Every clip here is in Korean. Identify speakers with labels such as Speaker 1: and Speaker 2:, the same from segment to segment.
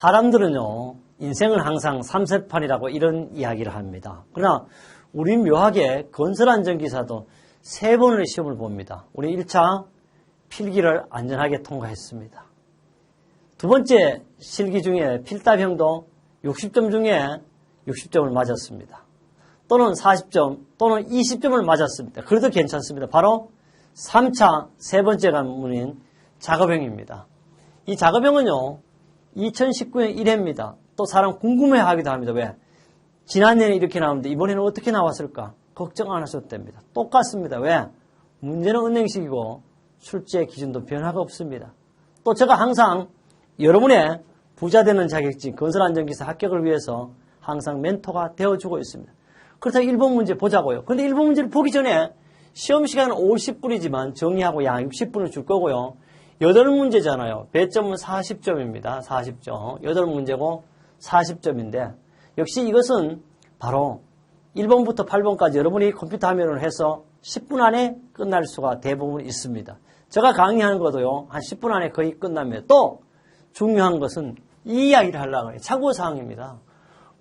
Speaker 1: 사람들은요, 인생은 항상 삼세판이라고 이런 이야기를 합니다. 그러나 우리 묘하게 건설안전기사도 3번의 시험을 봅니다. 우리 1차 필기를 안전하게 통과했습니다. 두 번째 실기 중에 필답형도 60점 중에 60점을 맞았습니다. 또는 40점 또는 20점을 맞았습니다. 그래도 괜찮습니다. 바로 3차 세 번째 관문인 작업형입니다. 이 작업형은요, 2019년 1회입니다. 또 사람 궁금해하기도 합니다. 왜? 지난해는 이렇게 나오는데 이번에는 어떻게 나왔을까? 걱정 안 하셔도 됩니다. 똑같습니다. 왜? 문제는 은행식이고 출제 기준도 변화가 없습니다. 또 제가 항상 여러분의 부자 되는 자격증 건설안전기사 합격을 위해서 항상 멘토가 되어주고 있습니다. 그렇다고 1번 문제 보자고요. 그런데 1번 문제를 보기 전에 시험 시간은 50분이지만 정리하고 약 60분을 줄 거고요. 8문제잖아요. 배점은 40점입니다. 40점. 8문제고 40점인데 역시 이것은 바로 1번부터 8번까지 여러분이 컴퓨터 화면을 해서 10분 안에 끝날 수가 대부분 있습니다. 제가 강의하는 것도요. 한 10분 안에 거의 끝납니다. 또 중요한 것은 이 이야기를 하려고 해요. 참고사항입니다.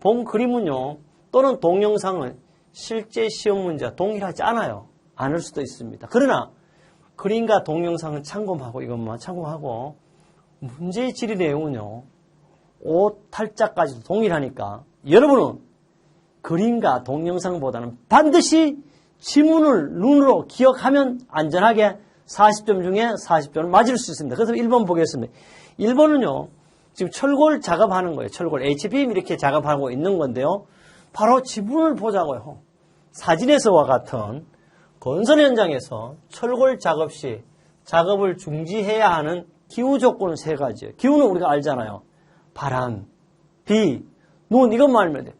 Speaker 1: 본 그림은요. 또는 동영상은 실제 시험 문제와 동일하지 않아요. 않을 수도 있습니다. 그러나 그림과 동영상은 참고하고 이것만 참고하고 문제의 질의 내용은요. 옷 탈자까지도 동일하니까 여러분은 그림과 동영상보다는 반드시 지문을 눈으로 기억하면 안전하게 40점 중에 40점을 맞을 수 있습니다. 그래서 1번 보겠습니다. 1번은요. 지금 철골 작업하는 거예요. 철골 HBM 이렇게 작업하고 있는 건데요. 바로 지문을 보자고요. 사진에서와 같은 건설 현장에서 철골 작업 시 작업을 중지해야 하는 기후 조건은 3가지예요. 기후는 우리가 알잖아요. 바람, 비, 눈 이것만 알면 돼요.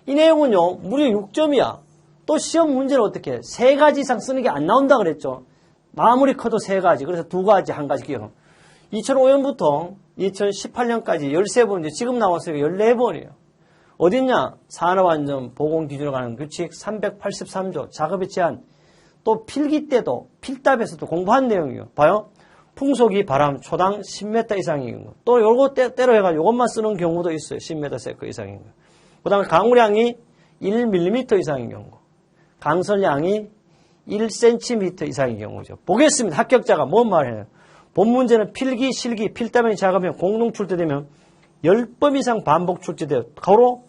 Speaker 1: 이 내용은요. 무려 6점이야. 또 시험 문제는 어떻게 해? 3가지 이상 쓰는 게 안 나온다 그랬죠. 아무리 커도 3가지. 그래서 2가지, 1가지 기억. 2005년부터 2018년까지 13번인데 지금 나왔으니까 14번이에요. 어딨냐? 산업안전 보건기준에 관한 규칙 383조 작업의 제한. 또 필기 때도 필답에서도 공부한 내용이에요. 봐요. 풍속이 바람 초당 10m 이상인 거. 또 요거 때로 해가지고 요것만 쓰는 경우도 있어요. 10m 세크 이상인 거. 그 다음에 강우량이 1mm 이상인 경우. 강설량이 1cm 이상인 경우죠. 보겠습니다. 합격자가 뭔 말이에요. 본 문제는 필기, 실기, 필답의 작업이 공동 출제되면 10번 이상 반복 출제돼요. 바로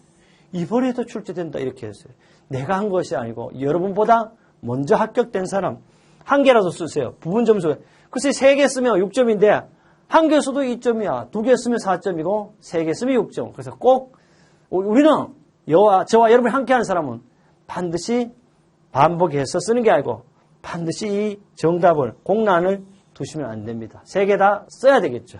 Speaker 1: 이번에도 출제된다 이렇게 했어요. 내가 한 것이 아니고 여러분보다 먼저 합격된 사람 1개라도 쓰세요. 부분 점수가. 글쎄 3개 쓰면 6점인데 1개 써도 2점이야. 2개 쓰면 4점이고 3개 쓰면 6점. 그래서 꼭 우리는 저와 여러분이 함께하는 사람은 반드시 반복해서 쓰는 게 아니고 반드시 이 정답을 공란을 두시면 안 됩니다. 3개 다 써야 되겠죠.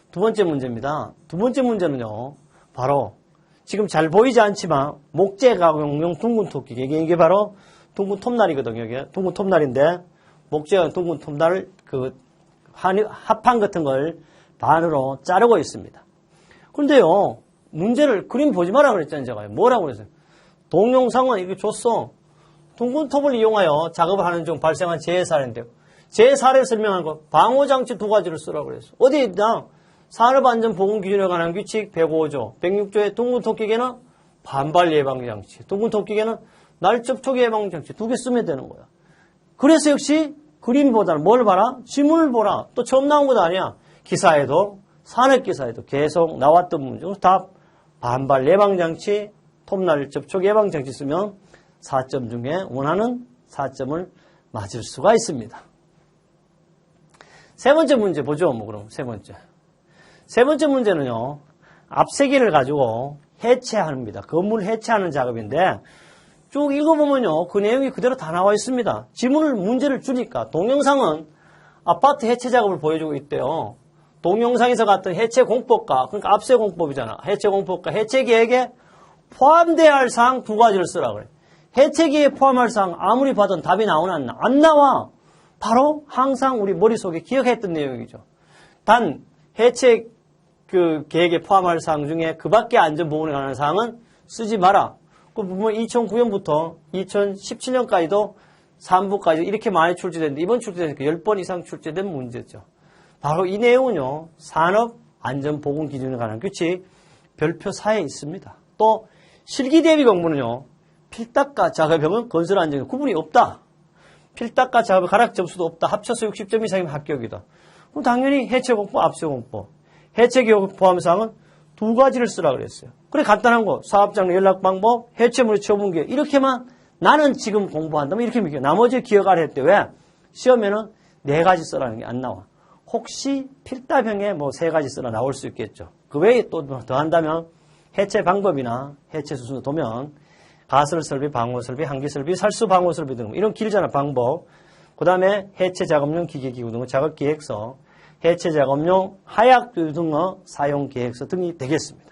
Speaker 1: 두 번째 문제입니다. 두 번째 문제는요. 바로 지금 잘 보이지 않지만 목재가공용 둥근 토끼. 이게 바로 둥근 톱날이거든요. 이게 둥근 톱날인데 목재가 둥근 톱날을 합판 같은 걸 반으로 자르고 있습니다. 그런데요. 문제를 그림 보지 마라 그랬잖아요. 제가. 뭐라고 그랬어요? 동영상은 이렇게 줬어. 둥근 톱을 이용하여 작업을 하는 중 발생한 재해 사례인데요. 재해 사례를 설명한 거 방호장치 2가지를 쓰라고 그랬어. 어디 있나? 산업안전보건기준에 관한 규칙 105조, 106조의 둥근 토끼개는 반발 예방장치, 둥근 토끼개는 날 접촉 예방장치 2개 쓰면 되는 거야. 그래서 역시 그림보다는 뭘 봐라? 지문을 보라. 또 처음 나온 것도 아니야. 기사에도 산업기사에도 계속 나왔던 문제. 답 반발 예방장치, 톱날 접촉 예방장치 쓰면 4점 중에 원하는 4점을 맞을 수가 있습니다. 세 번째 문제 보죠. 그럼 세 번째. 세 번째 문제는요. 앞 3개를 가지고 해체합니다. 건물 해체하는 작업인데 쭉 읽어보면요. 그 내용이 그대로 다 나와 있습니다. 지문을 문제를 주니까 동영상은 아파트 해체 작업을 보여주고 있대요. 동영상에서 같은 해체 공법과 그러니까 압세 공법이잖아. 해체 공법과 해체 계획에 포함돼야 할 사항 2가지를 쓰라 그래. 해체 계획에 포함할 사항 아무리 봐도 답이 나오나 안 나와. 바로 항상 우리 머릿속에 기억했던 내용이죠. 단 해체 계획에 포함할 사항 중에 그 밖에 안전보건에 관한 사항은 쓰지 마라. 그 보면 2009년부터 2017년까지도 3부까지 이렇게 많이 출제됐는데 이번 출제되니까 10번 이상 출제된 문제죠. 바로 이 내용은요. 산업 안전보건 기준에 관한 규칙 별표 4에 있습니다. 또 실기 대비 공부는요. 필답과 작업형은 건설 안전에 구분이 없다. 필답과 작업의 가락 점수도 없다. 합쳐서 60점 이상이면 합격이다. 그럼 당연히 해체 공부, 압수 공부. 해체 교육 포함 사항은 두 가지를 쓰라 그랬어요. 그래 간단한 거 사업장 연락 방법, 해체물의 처분 기획 이렇게만 나는 지금 공부한다면 이렇게 믿겨. 나머지 기억하라 했대. 왜? 시험에는 4가지 쓰라는 게 안 나와. 혹시 필답형에 뭐 3가지 쓰라 나올 수 있겠죠. 그 외에 또 더 한다면 해체 방법이나 해체 수순 도면, 가설 설비, 방호 설비, 한기 설비, 살수 방호 설비 등 이런 길잖아 방법. 그 다음에 해체 작업용 기계기구 등의 작업 계획서, 해체 작업용 하약류 등의 사용 계획서 등이 되겠습니다.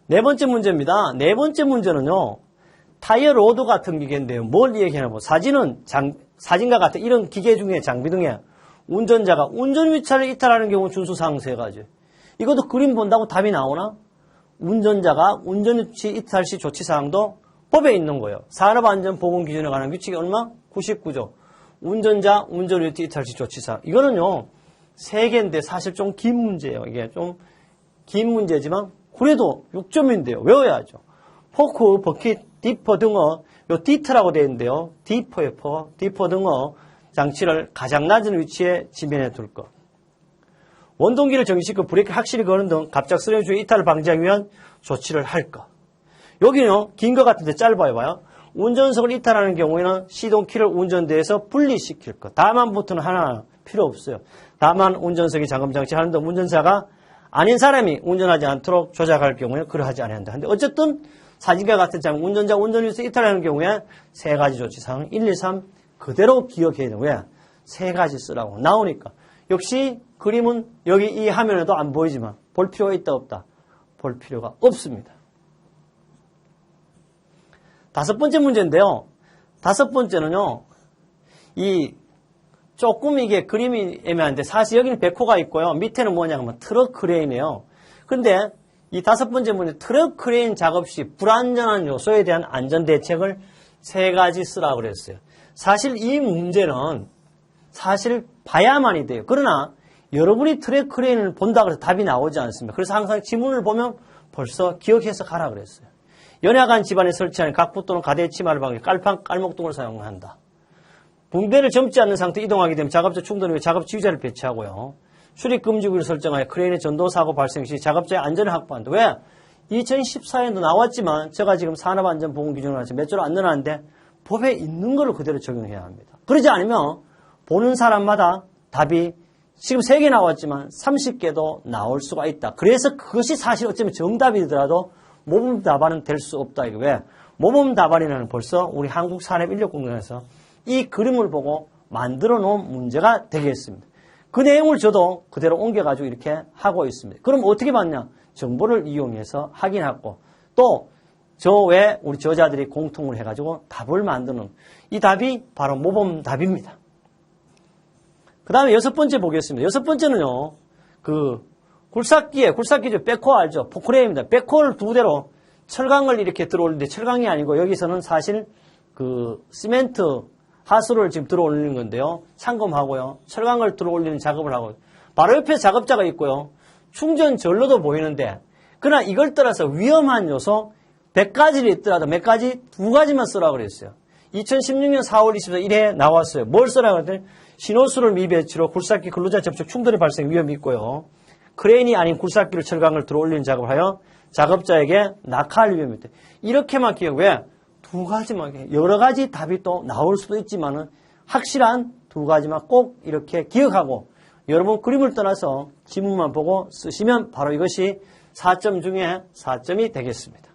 Speaker 1: 네 번째 문제입니다. 네 번째 문제는요. 타이어 로드 같은 기계인데요. 뭘 얘기하냐면 사진은 사진과 같은 이런 기계 중에 장비 등에 운전자가 운전 위치를 이탈하는 경우 준수사항 3가지. 이것도 그림 본다고 답이 나오나? 운전자가 운전 위치 이탈 시 조치사항도 법에 있는 거예요. 산업안전보건기준에 관한 규칙이 얼마? 99조. 운전자 운전 위치 이탈 시 조치사항. 이거는요. 3개인데 사실 좀 긴 문제예요. 이게 좀 긴 문제지만 그래도 6점인데요. 외워야죠. 포크, 버킷, 디퍼 등의 요 디트라고 되어 있는데요. 디퍼 등의 장치를 가장 낮은 위치에 지면에 둘 것. 원동기를 정지시키고 브레이크를 확실히 거는 등 갑작스러운 주의 이탈을 방지하기 위한 조치를 할 것. 여기는 긴 것 같은데 짧아요. 봐요. 운전석을 이탈하는 경우에는 시동키를 운전대에서 분리시킬 것. 다만부터는 하나 필요 없어요. 다만 운전석이 잠금장치 하는데 운전자가 아닌 사람이 운전하지 않도록 조작할 경우에 그러하지 않아야 한다. 근데 어쨌든 사진과 같은 장면, 운전자 운전위에서 이탈하는 경우에 3가지 조치사항 1, 2, 3 그대로 기억해야 돼요. 왜? 3가지 쓰라고 나오니까. 역시 그림은 여기 이 화면에도 안 보이지만 볼 필요가 있다 없다? 볼 필요가 없습니다. 5번째 문제인데요. 5번째는요. 이 조금 이게 그림이 애매한데 사실 여기는 백호가 있고요. 밑에는 뭐냐면 트럭 크레인이에요. 근데 이 5번째 문제 트럭 크레인 작업 시 불안전한 요소에 대한 안전 대책을 3가지 쓰라고 그랬어요. 사실 이 문제는 사실 봐야만이 돼요. 그러나 여러분이 트럭 크레인을 본다고 해서 답이 나오지 않습니다. 그래서 항상 지문을 보면 벌써 기억해서 가라 그랬어요. 연약한 집안에 설치하는 각부 또는 가대 치마를 방해 깔판, 깔목 등을 사용한다. 붕대를 점지 않는 상태 이동하게 되면 작업자 충돌 후에 작업 지휘자를 배치하고요. 출입 금지구를 설정하여 크레인의 전도 사고 발생 시 작업자의 안전을 확보한다. 왜? 2014년도 나왔지만 제가 지금 산업안전보건기준을 가지고 몇 조를 안 넣어놨는데 법에 있는 거를 그대로 적용해야 합니다. 그러지 않으면 보는 사람마다 답이 지금 3개 나왔지만 30개도 나올 수가 있다. 그래서 그것이 사실 어쩌면 정답이더라도 모범 답안은 될 수 없다. 이거 왜? 모범 답안이라는 벌써 우리 한국산업인력공단에서 이 그림을 보고 만들어 놓은 문제가 되겠습니다. 그 내용을 저도 그대로 옮겨가지고 이렇게 하고 있습니다. 그럼 어떻게 받냐? 정보를 이용해서 확인하고 또 저 외에 우리 저자들이 공통을 해가지고 답을 만드는 이 답이 바로 모범 답입니다. 그 다음에 6번째 보겠습니다. 6번째는요. 그 굴삭기에 백호 알죠? 포크레인입니다. 백호를 2대로 철강을 이렇게 들어올리는데 철강이 아니고 여기서는 사실 그 시멘트 하수를 지금 들어올리는 건데요. 상검하고요. 철강을 들어올리는 작업을 하고 바로 옆에 작업자가 있고요. 충전 전로도 보이는데 그러나 이걸 따라서 위험한 요소 100가지를 있더라도 몇 가지? 2가지만 쓰라고 그랬어요. 2016년 4월 24일에 나왔어요. 뭘 쓰라고 했더니 신호수를 미배치로 굴삭기 근로자 접촉 충돌의 발생 위험이 있고요. 크레인이 아닌 굴삭기를 철강을 들어올리는 작업을 하여 작업자에게 낙하할 위험이 있다. 이렇게만 기억. 왜? 2가지만 여러 가지 답이 또 나올 수도 있지만은 확실한 2가지만 꼭 이렇게 기억하고 여러분 그림을 떠나서 지문만 보고 쓰시면 바로 이것이 4점 중에 4점이 되겠습니다.